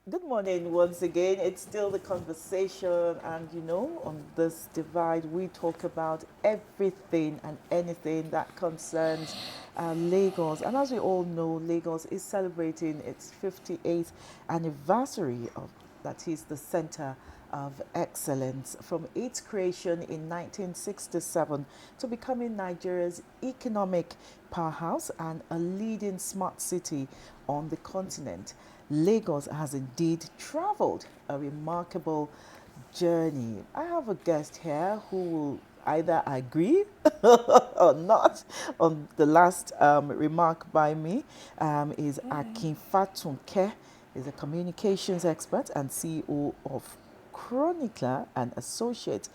Good morning once again. It's still the conversation, and on this divide, we talk about everything and anything that concerns Lagos. And as we all know, Lagos is celebrating its 58th anniversary of that is the center of excellence from its creation in 1967 to becoming Nigeria's economic powerhouse and a leading smart city on the continent. Lagos has indeed traveled a remarkable journey. I have a guest here who will either agree or not on the last remark by me. Is Akin Fatunke, is a communications expert and CEO of Kronikla and Associates.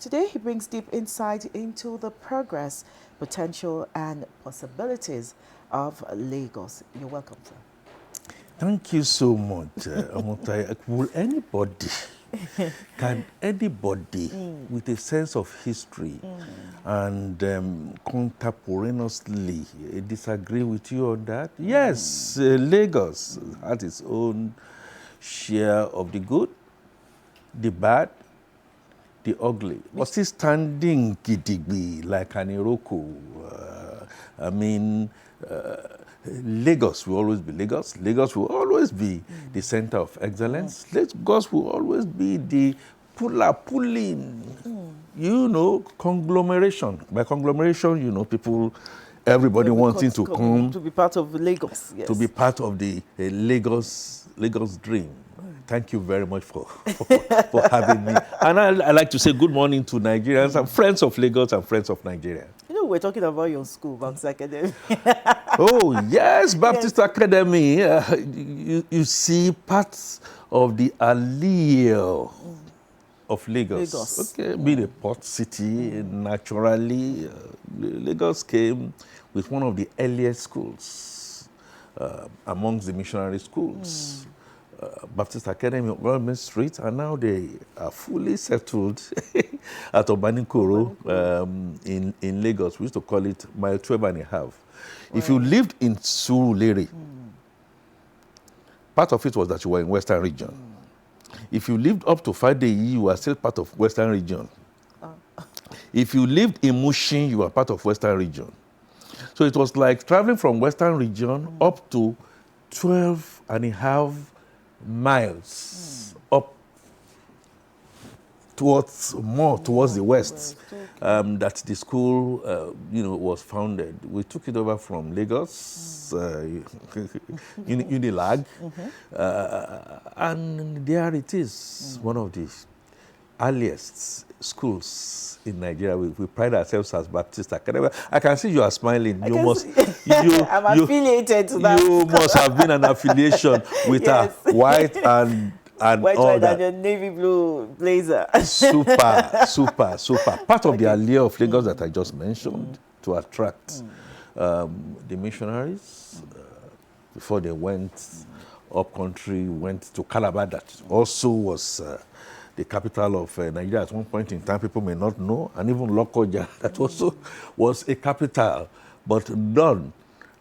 Today, he brings deep insight into the progress, potential, and possibilities of Lagos. You're welcome, sir. Thank you so much, Omotai. Can anybody with a sense of history and contemporaneously disagree with you on that? Yes, Lagos had its own share of the good, the bad, the ugly, but still standing gidigbi like an Iroko. I mean, Lagos will always be Lagos. Lagos will always be the center of excellence. Lagos will always be the pulling, conglomeration. By conglomeration, people, everybody wanting to come to be part of Lagos. Yes. to be part of the Lagos dream. Thank you very much for having me. And I like to say good morning to Nigerians and friends of Lagos and friends of Nigeria. We're talking about your school, Baptist Academy. Oh, yes, Baptist Academy. You see parts of the allure of Lagos. Okay, being a port city, naturally, Lagos came with one of the earliest schools amongst the missionary schools. Baptist Academy on Government Street, and now they are fully settled at Obanikoro in Lagos. We used to call it Mile 12 and a half. Right. If you lived in Surulere, part of it was that you were in Western Region. If you lived up to Fadeyi, you were still part of Western Region. If you lived in Mushin, you were part of Western Region. So it was like traveling from Western Region up to 12 and a half miles up towards the west, that the school was founded. We took it over from Lagos, Unilag, and there it is, one of the earliest schools in Nigeria. We pride ourselves as Baptist Academy. I can see you are smiling. I'm affiliated to that. You must have been an affiliation with yes. a white and white all and that. your navy blue blazer. Super. Part of the allure of Lagos that I just mentioned to attract the missionaries before they went up country, went to Calabar, that also was the capital of Nigeria at one point in time. People may not know, and even Lokoja, that also was a capital, but none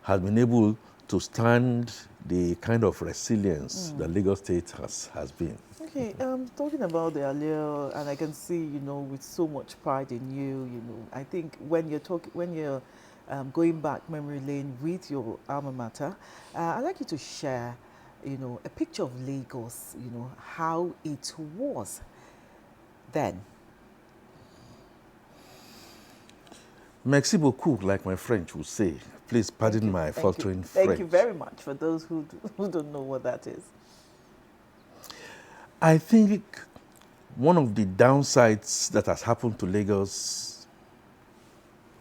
has been able to stand the kind of resilience that Lagos State has been. Okay, talking about the allure, and I can see, with so much pride in you, I think when you're going back memory lane with your alma mater, I'd like you to share, a picture of Lagos, how it was then. Merci beaucoup, like my French would say. Please pardon my faltering French. Thank you very much for those who don't know what that is. I think one of the downsides that has happened to Lagos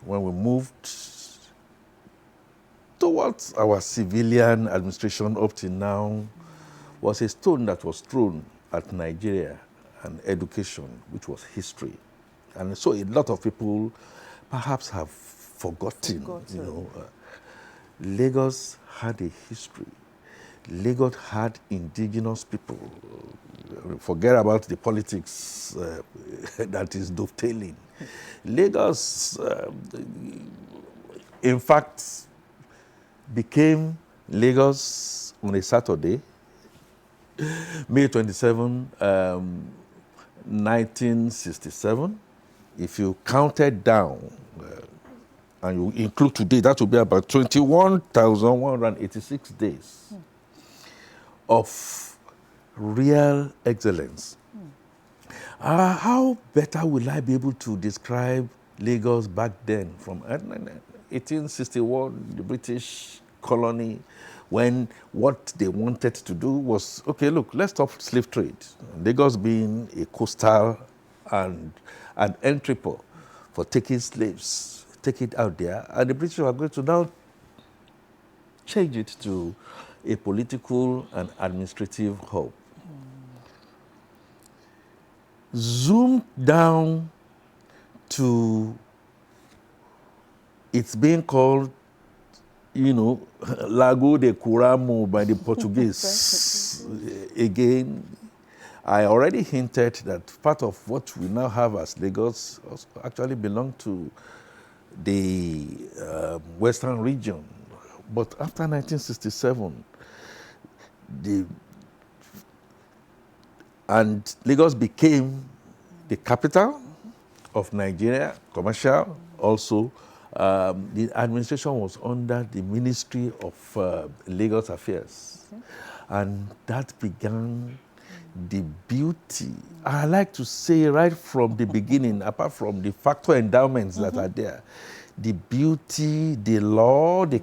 when we moved towards our civilian administration up to now was a stone that was thrown at Nigeria and education, which was history. And so a lot of people perhaps have forgotten. Lagos had a history. Lagos had indigenous people. Forget about the politics that is dovetailing. Lagos, in fact, became Lagos on a Saturday. May 27, 1967. If you counted down and you include today, that would be about 21,186 days of real excellence. How better will I be able to describe Lagos back then, from 1861, the British colony, when what they wanted to do was, okay, look, let's stop slave trade. Lagos being a coastal and an entry port for taking slaves, take it out there, and the British were going to now change it to a political and administrative hub. Zoom down to it's being called, Lago de Curamo by the Portuguese. Again, I already hinted that part of what we now have as Lagos actually belonged to the Western region. But after 1967, and Lagos became the capital of Nigeria, commercial also. The administration was under the Ministry of Lagos Affairs. Okay. And that began the beauty. I like to say right from the beginning, apart from the factor endowments that are there, the beauty, the law, the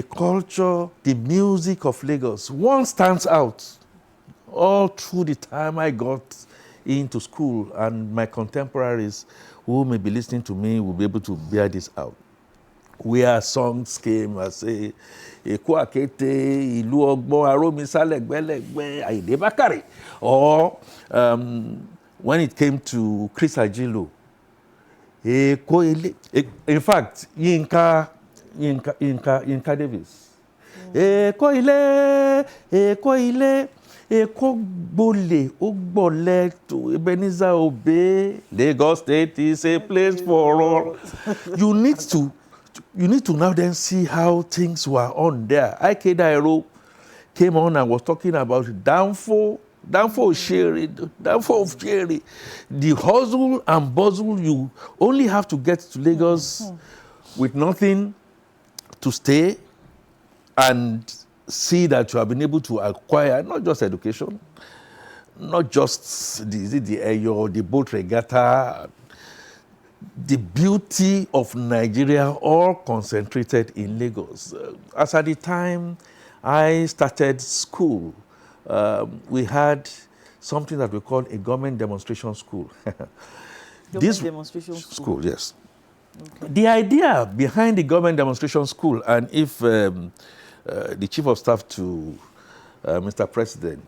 culture, the music of Lagos. One stands out all through the time I got into school, and my contemporaries who may be listening to me will be able to bear this out. Where songs came as say, Èkó Àkété, Ìlú Ọgbọ́n, Arómisálẹ̀gbẹ́lẹ̀gbẹ́, Àyìndé Bákàrè. Or when it came to Chris Ajilo, Èkó Ilé. In fact, Yinka Davis. Èkó Ilé, Èkó Ilé. Èkó gbolè, ó gbọ̀lẹ̀ to Ebenezer Obey. Lagos State is a place for all. You need to now then see how things were on there. Ike Dairo came on and was talking about downfall of Sherry. The hustle and bustle, you only have to get to Lagos with nothing to stay and see that you have been able to acquire not just education, not just the boat regatta, the beauty of Nigeria, all concentrated in Lagos. As at the time I started school, we had something that we call a government demonstration school. Demonstration school, yes. Okay. The idea behind the government demonstration school, and if the Chief of Staff to Mr. President,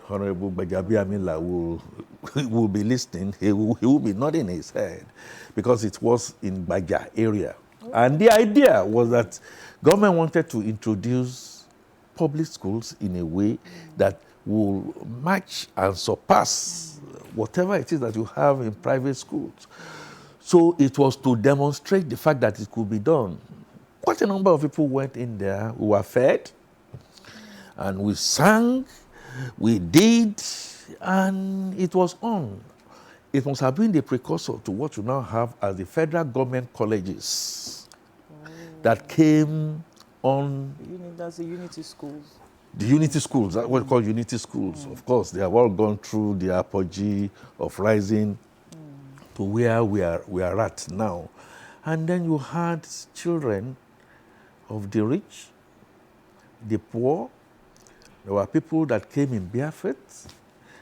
Honorable Bajabi Amila, will be listening. He will be nodding his head because it was in Baja area. Okay. And the idea was that government wanted to introduce public schools in a way that will match and surpass whatever it is that you have in private schools. So it was to demonstrate the fact that it could be done. Quite a number of people went in there, we were fed, and we sang, we did, and it was on. It must have been the precursor to what you now have as the federal government colleges that came on. That's the Unity Schools. The Unity Schools, that's what we call Unity Schools. Of course, they have all gone through the apogee of rising to where we are at now. And then you had children of the rich, the poor. There were people that came in barefoot.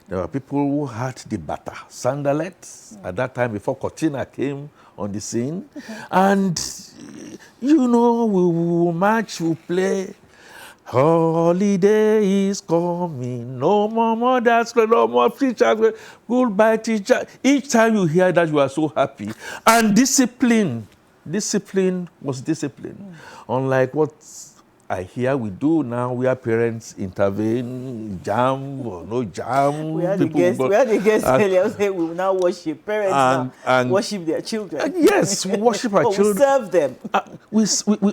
There were people who had the bata, sandalettes, at that time before Cortina came on the scene. And, we will march, we'll play. Holiday is coming, no more mothers, no more teachers, goodbye teacher. Each time you hear that, you are so happy. And discipline was discipline. Unlike what I hear we do now where parents intervene, jam or no jam. We had the guest earlier say we will now worship. Parents now worship their children. Yes, we worship our children. We serve them.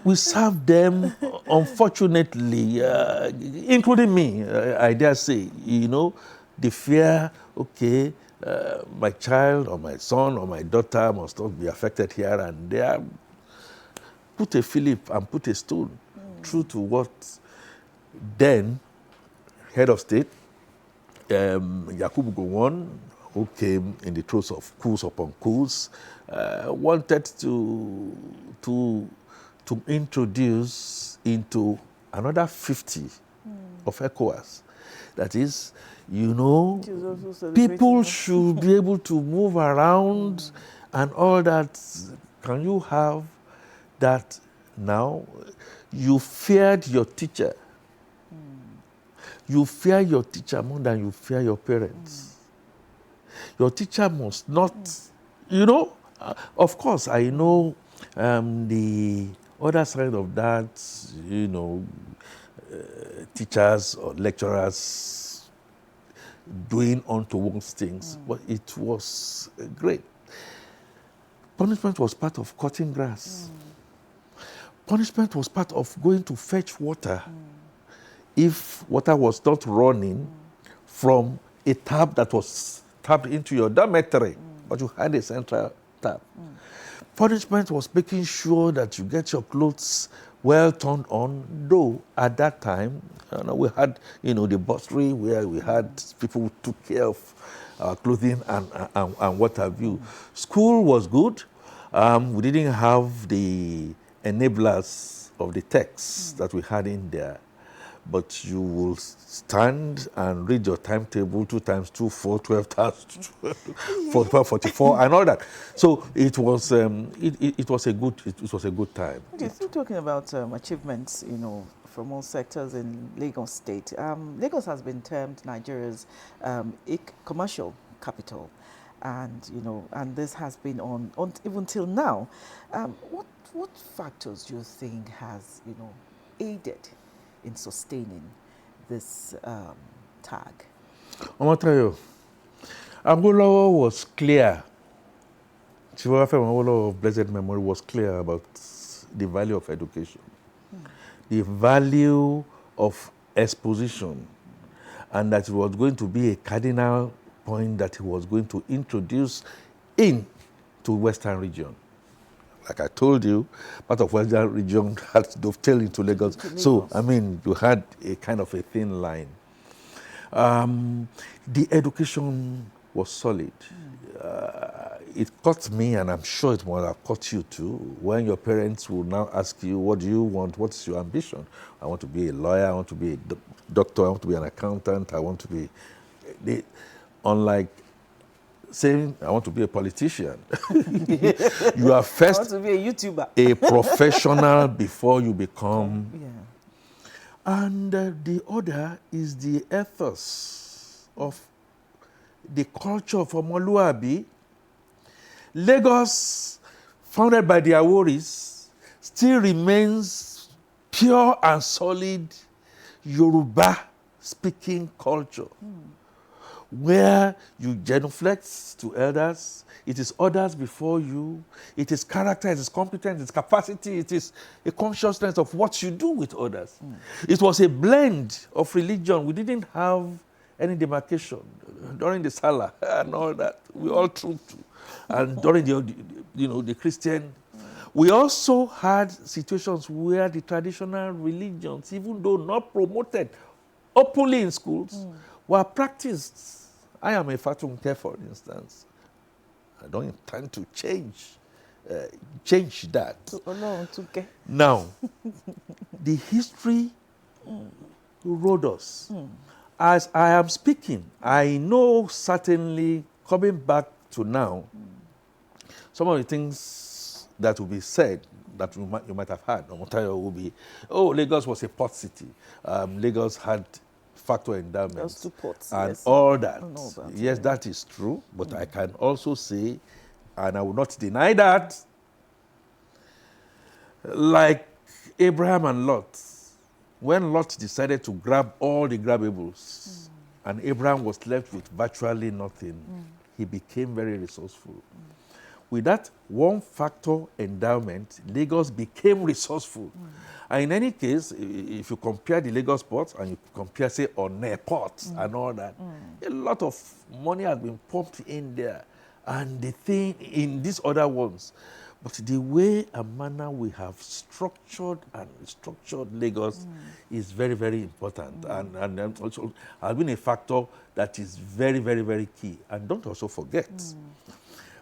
We serve them, unfortunately, including me, I dare say, the fear, okay, my child or my son or my daughter must not be affected here and there. Put a Philip and put a stone true to what then head of state, Yakubu Gowon, who came in the throes of coups upon coups, wanted to introduce into another 50 of ECOWAS. That is, people should be able to move around and all that. Can you have that now? You feared your teacher. You fear your teacher more than you fear your parents. Your teacher must not, of course, I know the other side of that, teachers or lecturers doing untoward things, but it was great. Punishment was part of cutting grass. Punishment was part of going to fetch water if water was not running from a tap that was tapped into your dormitory, but you had a central tap. Punishment was making sure that you get your clothes well turned on, though at that time, we had, the bursary where we had people who took care of our clothing and what have you. School was good. We didn't have the enablers of the texts that we had in there, but you will stand and read your timetable 2 times 2, 4, 12 times 12, 44, and all that. So it was it was a good time. Okay, still talking about achievements, from all sectors in Lagos State. Lagos has been termed Nigeria's commercial capital, and this has been on even till now. What factors do you think has aided in sustaining this tag? I'm going to tell you, Awolowo was clear. Chief Awolowo of blessed memory was clear about the value of education, the value of exposition, and that it was going to be a cardinal point that he was going to introduce into Western region. Like I told you, part of Western region had dovetailed into Lagos. So, you had a kind of a thin line. The education was solid. It caught me, and I'm sure it will have caught you too, when your parents will now ask you, what do you want? What's your ambition? I want to be a lawyer. I want to be a doctor. I want to be an accountant. I want to be... Unlike saying, I want to be a politician. You are first I want to be a YouTuber. A professional before you become. And the other is the ethos of the culture of Omoluabi. Lagos, founded by the Aworis, still remains pure and solid Yoruba-speaking culture, where you genuflect to elders. It is others before you. It is character, it is competence, it is capacity, it is a consciousness of what you do with others. It was a blend of religion. We didn't have any demarcation during the Salah and all that. We all trooped. And during the Christian, we also had situations where the traditional religions, even though not promoted openly in schools, were practiced. I am a Fatunke, for instance. I don't intend to change that. Now, the history wrote us. As I am speaking, I know certainly, coming back to now, some of the things that will be said that you might have heard, Omotayo will be, Lagos was a port city. Lagos had factor endowments and all that. Yes, that is true, but I can also say, and I will not deny that, like Abraham and Lot, when Lot decided to grab all the grabbables, and Abraham was left with virtually nothing, he became very resourceful. With that one-factor endowment, Lagos became resourceful. And in any case, if you compare the Lagos port and you compare, say, Onne port and all that, a lot of money has been pumped in there. And the thing in these other ones, but the way and manner we have structured Lagos is very, very important. And also has been a factor that is very, very, very key. And don't also forget,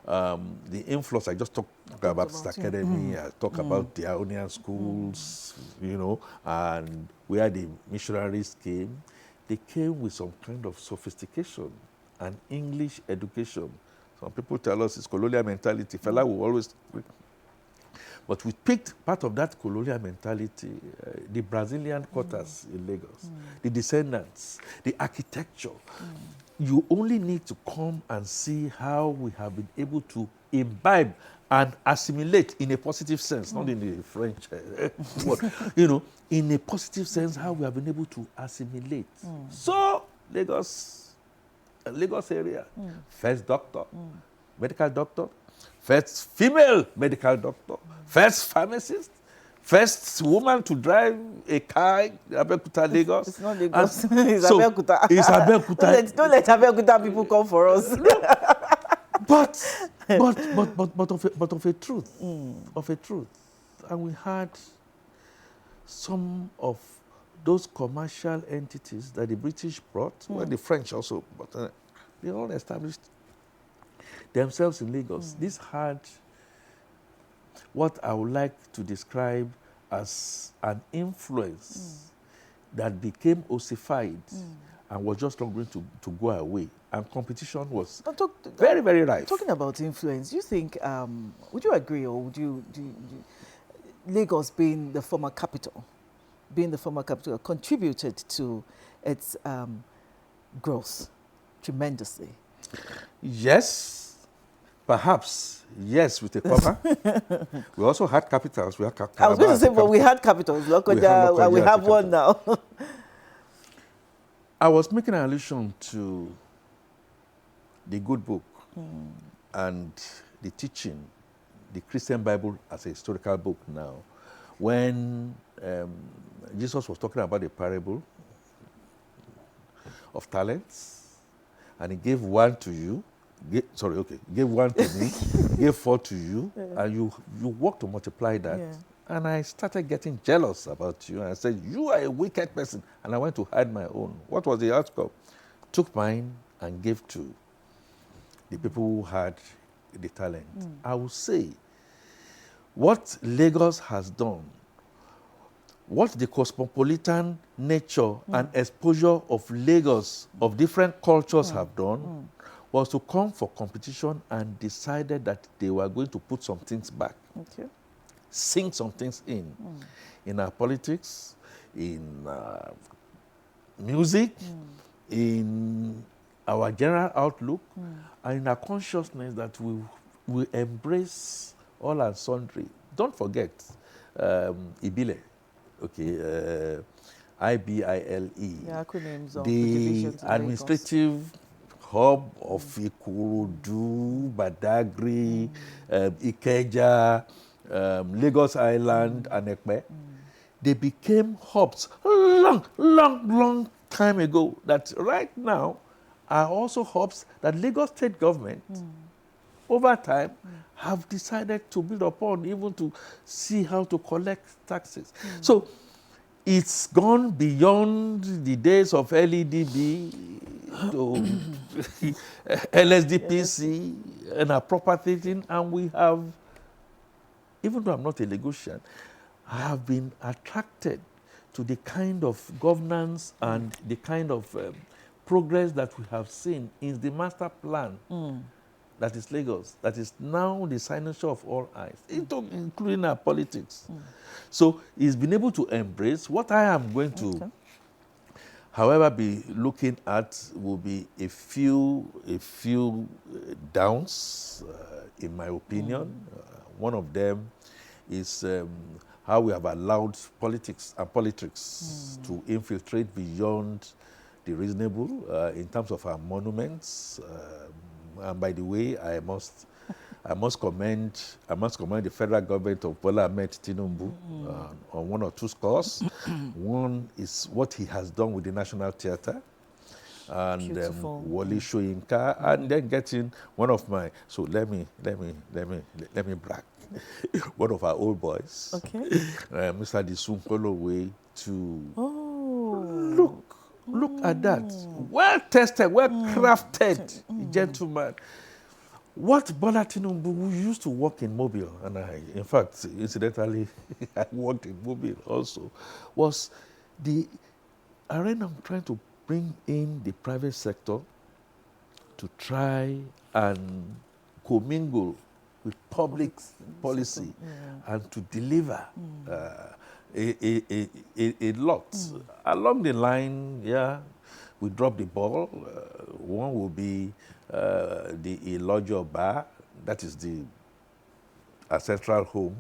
the influence, I just talked about Baptist Academy, I talked about the Ionian schools, and where the missionaries came. They came with some kind of sophistication and English education. Some people tell us it's colonial mentality. Fella will always... But we picked part of that colonial mentality, the Brazilian quarters in Lagos, the descendants, the architecture. You only need to come and see how we have been able to imbibe and assimilate in a positive sense, not in the French word, in a positive sense, how we have been able to assimilate. So, Lagos area, first doctor, medical doctor, first female medical doctor, first pharmacist, first woman to drive a car in Abeokuta, Lagos. It's not Lagos. It's Abeokuta. It's Abeokuta. Don't let Abeokuta people come for us. but of a truth. And we had some of those commercial entities that the British brought, well, the French also, but they all established themselves in Lagos. This had what I would like to describe as an influence that became ossified and was just not going to go away. And competition was very, very rife. Talking about influence, you think, would you agree, or would you Lagos being the former capital, contributed to its growth tremendously? Yes. Perhaps, yes, with a comma. We also had capitals. We had I was going to say, but we had capitals. Lokoja, we have one now. I was making an allusion to the good book and the teaching, the Christian Bible as a historical book now. When Jesus was talking about the parable of talents, and he gave one to you, gave one to me, gave 4 to you, and you work to multiply that. Yeah. And I started getting jealous about you. And I said, you are a wicked person. And I went to hide my own. What was the outcome? Took mine and gave to the people who had the talent. I will say, what Lagos has done, what the cosmopolitan nature and exposure of Lagos, of different cultures have done, was to come for competition and decided that they were going to put some things back. Okay. Sink some things in our politics, in music, in our general outlook, and in our consciousness that we embrace all and sundry. Don't forget Ibile, okay, IBILE, the acronyms of the administrative hub of Ikorodu, Badagry, Ikeja, Lagos Island, and Ekpe. They became hubs long time ago that right now are also hubs that Lagos state government over time have decided to build upon, even to see how to collect taxes. So it's gone beyond the days of LEDB to LSDPC and our property thing, and we have, even though I'm not a Lagosian, I have been attracted to the kind of governance and the kind of progress that we have seen in the master plan that is Lagos, that is now the signature of all eyes, including our politics. So he's been able to embrace what I am going to, however, be looking at will be a few downs, in my opinion. One of them is how we have allowed politics and politics to infiltrate beyond the reasonable in terms of our monuments. And by the way, I must commend the federal government of Bola Ahmed Tinubu on one or two scores. One is what he has done with the National Theatre and Wole Soyinka, and then getting one of my. So let me brag. One of our old boys, okay, Mr. Disunkolo way to oh, look at that, well tested, well crafted gentleman. What Bola Tinubu, who used to work in Mobile, and in fact, incidentally, I worked in Mobile also, was the arena I'm trying to bring in the private sector to try and commingle with public policy and to deliver a lot. Along the line, yeah, we dropped the ball. One will be the Ilojo Bar, that is the ancestral home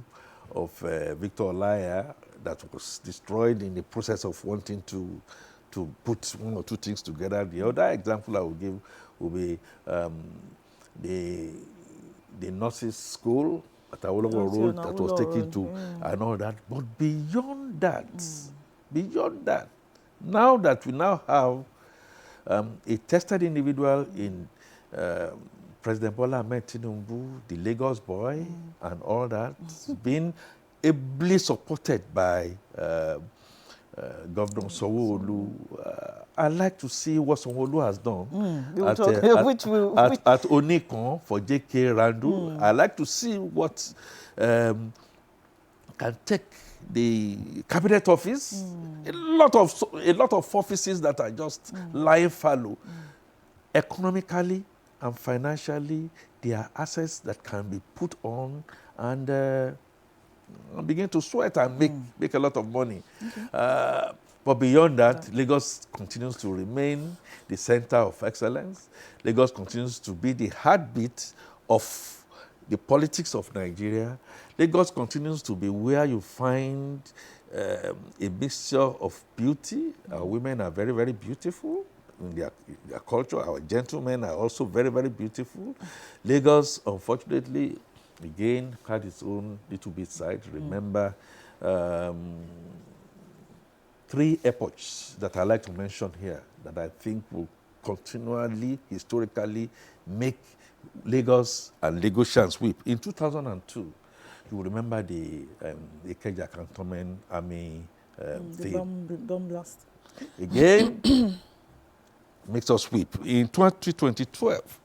of Victor Olaya that was destroyed in the process of wanting to put one or two things together. The other example I will give will be the nurses' school at Awolowo Road that was taken to and all that. But beyond that, now that we now have a tested individual in President Bola Ahmed Tinubu, the Lagos boy, and all that, being ably supported by Governor Sanwo-Olu. I'd like to see what Sanwo-Olu has done at Onikon for J.K. Randu. I'd like to see what can take the cabinet office, a lot of offices that are just lying fallow. Economically and financially, there are assets that can be put on and begin to sweat and make a lot of money. Okay. But beyond that, Lagos continues to remain the center of excellence. Lagos continues to be the heartbeat of the politics of Nigeria. Lagos continues to be where you find a mixture of beauty. Our women are very, very beautiful in their culture. Our gentlemen are also very, very beautiful. Lagos, unfortunately, again, had its own little bit side. Remember, three epochs that I like to mention here that I think will continually, historically, make Lagos and Lagosians weep. In 2002, you will remember the Ikeja Cantonment Army the bomb blast. Again, makes us weep. In 2012,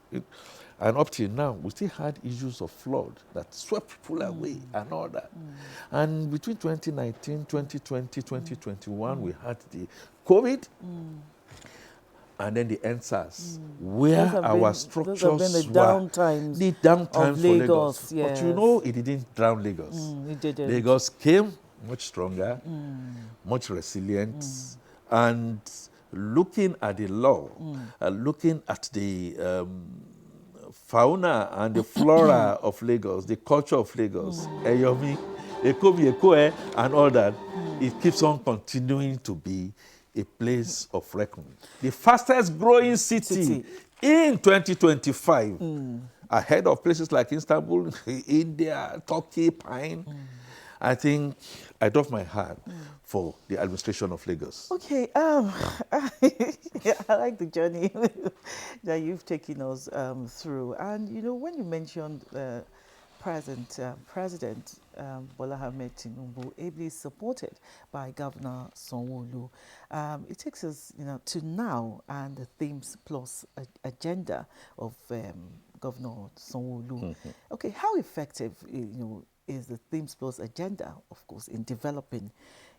and up till now, we still had issues of flood that swept people away and all that. And between 2019, 2020, 2021, we had the COVID and then the NSAS, where our structures were the downtimes for Lagos. Yes. But you know, it didn't drown Lagos. It didn't. Lagos came much stronger, much resilient, and looking at the law, looking at the fauna and the flora of Lagos, the culture of Lagos, Eyomi, Ekobi, Ekoe, and all that, it keeps on continuing to be a place of reckoning. The fastest growing city in 2025, ahead of places like Istanbul, India, Turkey, Pine. I think I doff my hat for the administration of Lagos. Okay, I like the journey that you've taken us through. And, you know, when you mentioned President Bola Ahmed Tinubu, ably supported by Governor Sanwo-Olu, it takes us, you know, to now and the Themes Plus agenda of Governor Sanwo-Olu. Okay, how effective, you know, is the Themes Plus agenda, of course, in developing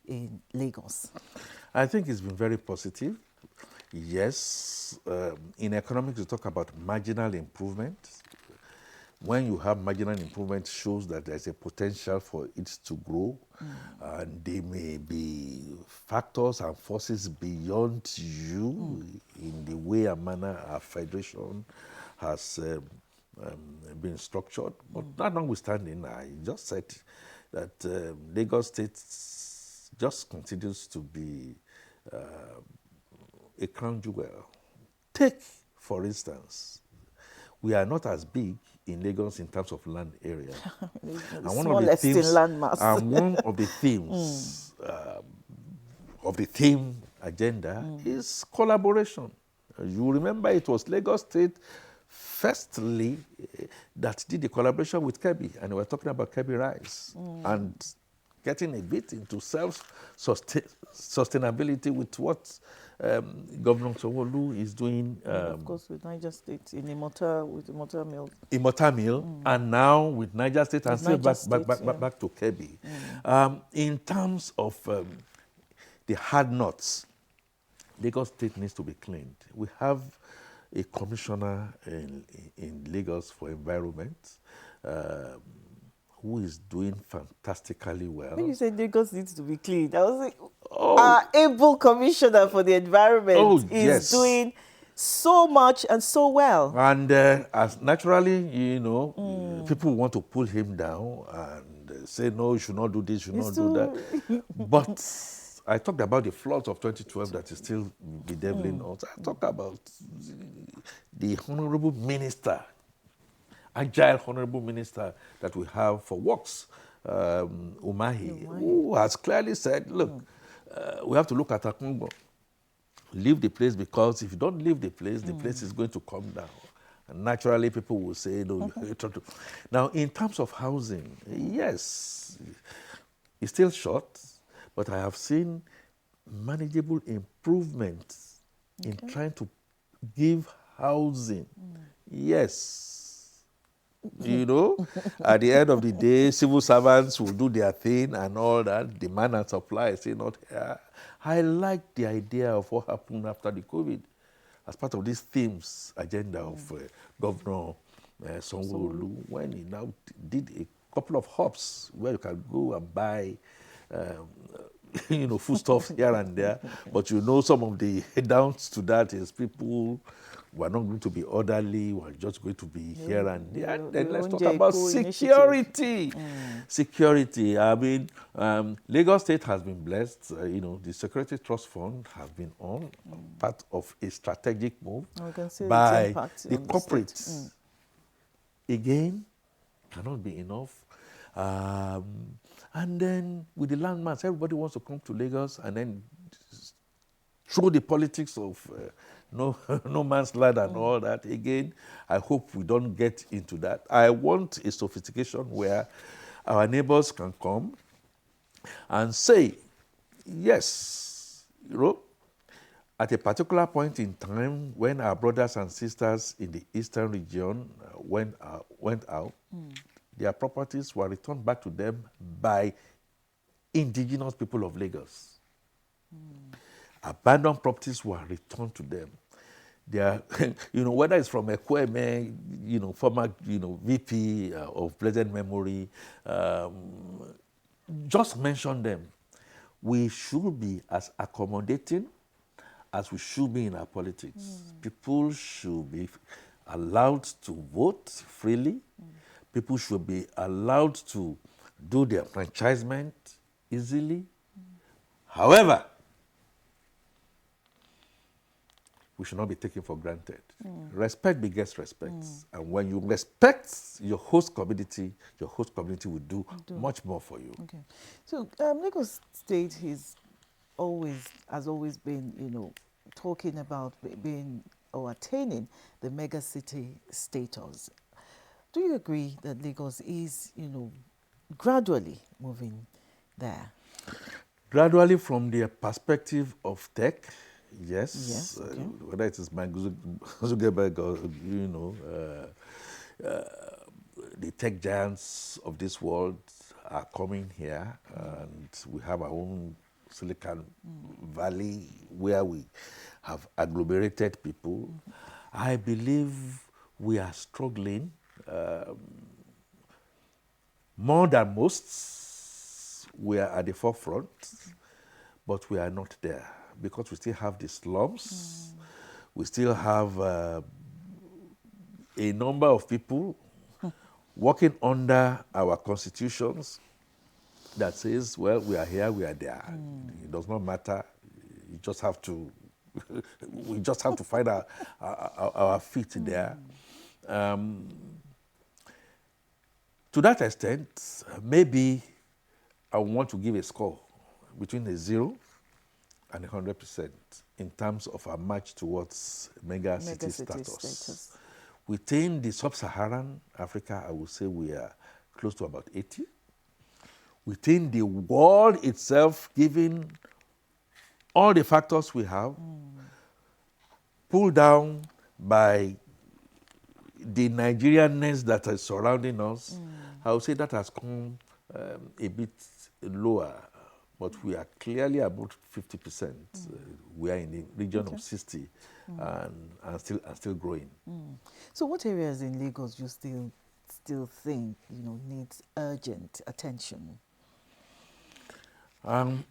in Lagos? I think it's been very positive. Yes, in economics, we talk about marginal improvement. When you have marginal improvement, shows that there's a potential for it to grow. And there may be factors and forces beyond you in the way and manner our federation has been structured. But that notwithstanding, I just said that Lagos State just continues to be a crown jewel. Take, for instance, we are not as big in Lagos in terms of land area. And smallest in landmass. And one of the themes of the theme agenda is collaboration. You remember it was Lagos State firstly that did the collaboration with Kebbi, and we were talking about Kebbi rice and getting a bit into self-sustainability with what Governor Sanwo-Olu is doing. Of course, with Niger State with the motor mill. And now with Niger State, and still back to Kebbi. In terms of the hard nuts, Lagos State needs to be cleaned. We have a commissioner in Lagos for environment who is doing fantastically well. When you said Lagos needs to be cleaned, I was like, our able commissioner for the environment is doing so much and so well. And as naturally, people want to pull him down and say, no, you should not do this, you should not do that. But I talked about the floods of 2012 that is still bedeviling us. I talk about the honorable minister, agile honorable minister that we have for works, Umahi, who has clearly said, look, we have to look at Akunbo. Leave the place, because if you don't leave the place is going to come down. And naturally, people will say, no, Now, in terms of housing, yes, it's still short, but I have seen manageable improvements in trying to give housing. Yes. At the end of the day, civil servants will do their thing and all that. Demand and supply is still not here. I like the idea of what happened after the COVID as part of this themes agenda of Governor Sanwo-Olu, when he now did a couple of hubs where you can go and buy foodstuffs here and there. But some of the downs to that is people were not going to be orderly, we're just going to be here and there. And then let's talk about security. Security. I mean, Lagos State has been blessed. The Security Trust Fund has been on part of a strategic move by the corporates. Again, cannot be enough. And then with the landmass, everybody wants to come to Lagos and then through the politics of no man's land and all that. Again, I hope we don't get into that. I want a sophistication where our neighbors can come and say, yes, at a particular point in time when our brothers and sisters in the eastern region went out, their properties were returned back to them by indigenous people of Lagos. Abandoned properties were returned to them. They are, whether it's from Ekweme, former, VP of blessed memory, just mention them. We should be as accommodating as we should be in our politics. People should be allowed to vote freely. People should be allowed to do their enfranchisement easily. However, we should not be taken for granted. Respect begets respect. And when you respect your host community will do much more for you. Okay. So Lagos State has always been, talking about being or attaining the mega city status. Do you agree that Lagos is, gradually moving there? Gradually, from the perspective of tech, yes. Yes. Okay. Whether it is Mark Zuckerberg or, the tech giants of this world are coming here, and we have our own Silicon Valley where we have agglomerated people. I believe we are struggling more than most. We are at the forefront, but we are not there because we still have the slums. We still have a number of people working under our constitutions that says, well, we are here, we are there. It does not matter. You just have to, we just have to find our feet there. To that extent, maybe I want to give a score between a 0 and 100% in terms of our march towards mega city status. Within the sub-Saharan Africa, I would say we are close to about 80. Within the world itself, given all the factors we have, pulled down by the Nigerianness that is surrounding us, I would say that has come a bit lower, but we are clearly about 50%. We are in the region of 60 and still growing. So what areas in Lagos you still think needs urgent attention?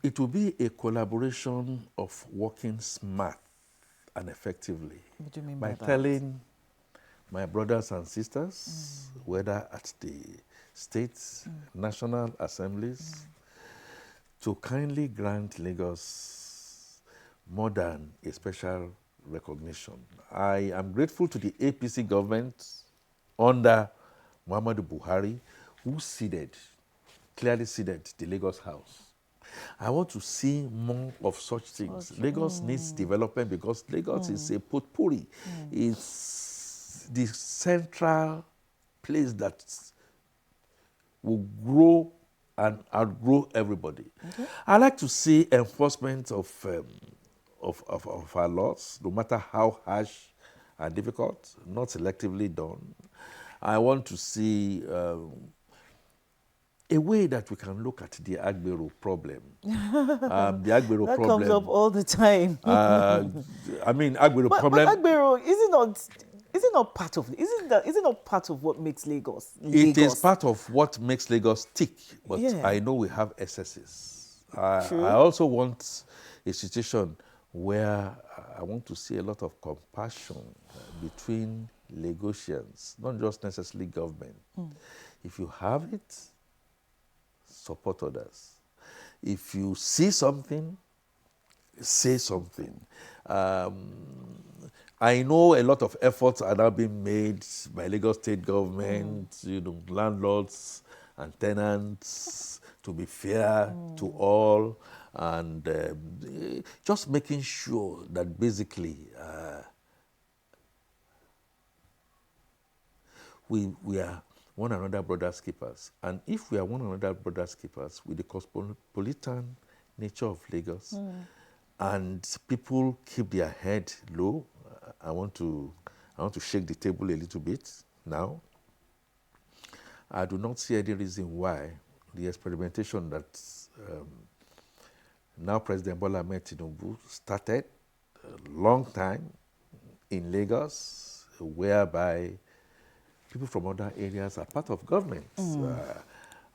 It will be a collaboration of working smart and effectively. What do you mean by by that? Telling my brothers and sisters, whether at the states, national assemblies, to kindly grant Lagos more than a special recognition. I am grateful to the APC government under Muhammadu Buhari, who clearly seeded the Lagos House. I want to see more of such things. Lagos needs development because Lagos is a potpourri. It's the central place that will grow and outgrow everybody. I like to see enforcement of our laws, no matter how harsh and difficult, not selectively done. I want to see a way that we can look at the Agbero problem. The Agbero that problem comes up all the time. I mean, Agbero problem. But Agbero, is it not part of what makes Lagos? It is part of what makes Lagos tick, but Yeah. I know we have excesses. I True. also want a situation where I want to see a lot of compassion between Lagosians, not just necessarily government. If you have it, support others. If you see something, say something. I know a lot of efforts are now being made by Lagos state government, landlords and tenants, to be fair to all, and just making sure that basically we are one another brothers keepers. And if we are one another brothers keepers with the cosmopolitan nature of Lagos, and people keep their head low, I want to shake the table a little bit now. I do not see any reason why the experimentation that now President Bola Ahmed Tinubu started a long time in Lagos, whereby people from other areas are part of government.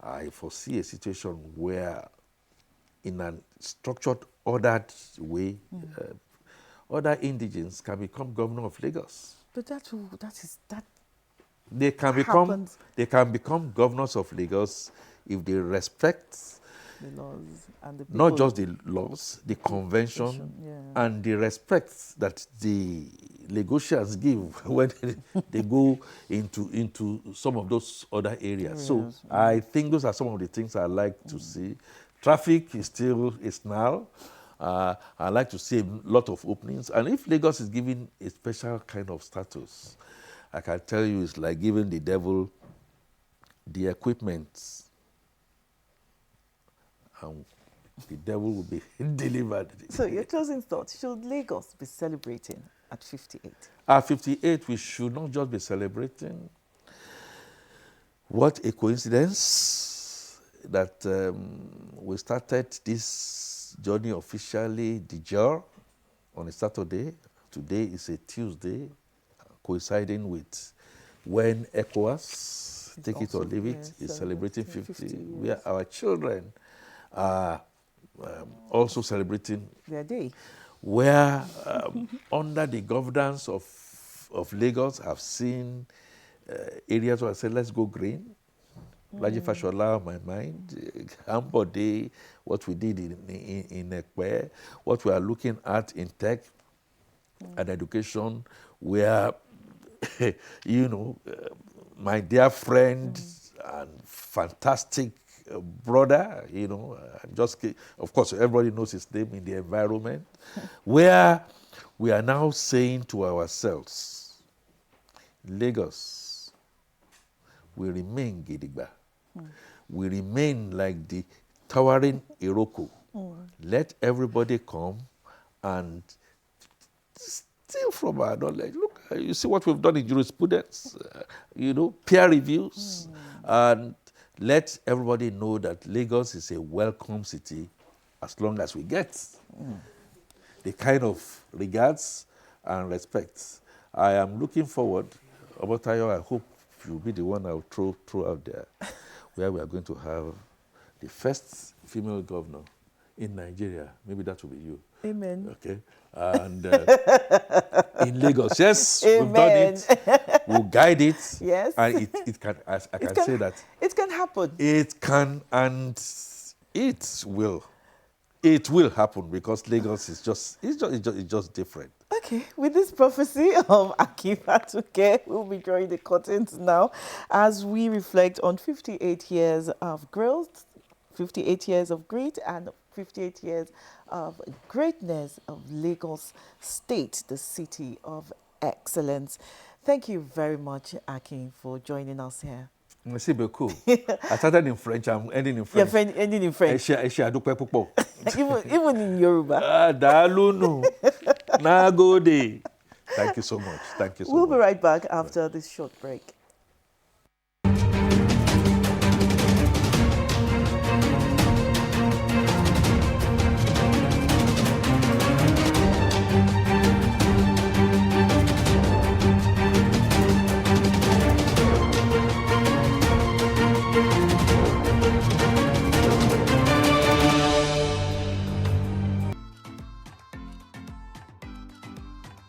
I foresee a situation where, in a structured, ordered way, other indigenes can become governor of Lagos. But that They can become governors of Lagos if they respect the laws and the people, not just the laws, the convention, and the respect that the Lagosians give when they go into some of those other areas. So I think those are some of the things I like to see. Traffic is still a snarl. I like to see a lot of openings. And if Lagos is given a special kind of status, I can tell you it's like giving the devil the equipment, and the devil will be delivered. So your closing thoughts, should Lagos be celebrating at 58? At 58, we should not just be celebrating. What a coincidence that we started this journey officially, the JOR, on a Saturday. Today is a Tuesday, coinciding with when ECOWAS, take it or leave it, is celebrating 50, where our children are also celebrating their day. Where under the governance of Lagos, I've seen areas where I said, let's go green. Raji Fashola on my mind, Ambode, what we did in Ekpe, what we are looking at in tech and education, where, my dear friend and fantastic brother, of course, everybody knows his name in the environment, where we are now saying to ourselves, Lagos will remain Gidigba. We remain like the towering Iroko. Let everybody come and steal from our knowledge. Look, you see what we've done in jurisprudence, peer reviews, and let everybody know that Lagos is a welcome city as long as we get the kind of regards and respect. I am looking forward, Omotayo, I hope you'll be the one I'll throw out there, where we are going to have the first female governor in Nigeria. Maybe that will be you. Amen. Okay. And in Lagos, yes, Amen. we've done it. We'll guide it. Yes. And it can, I can say that. It can happen. It can, and it will. It will happen because Lagos is just different. Okay, with this prophecy of Akin Fatunke, we'll be drawing the curtains now as we reflect on 58 years of growth, 58 years of great, and 58 years of greatness of Lagos State, the city of excellence. Thank you very much, Akin, for joining us here. Merci beaucoup. I started in French, I'm ending in French. You're ending in French. Even in Yoruba. Dalunu. Nagode. Thank you so much. Thank you so much. We'll be right back after this short break.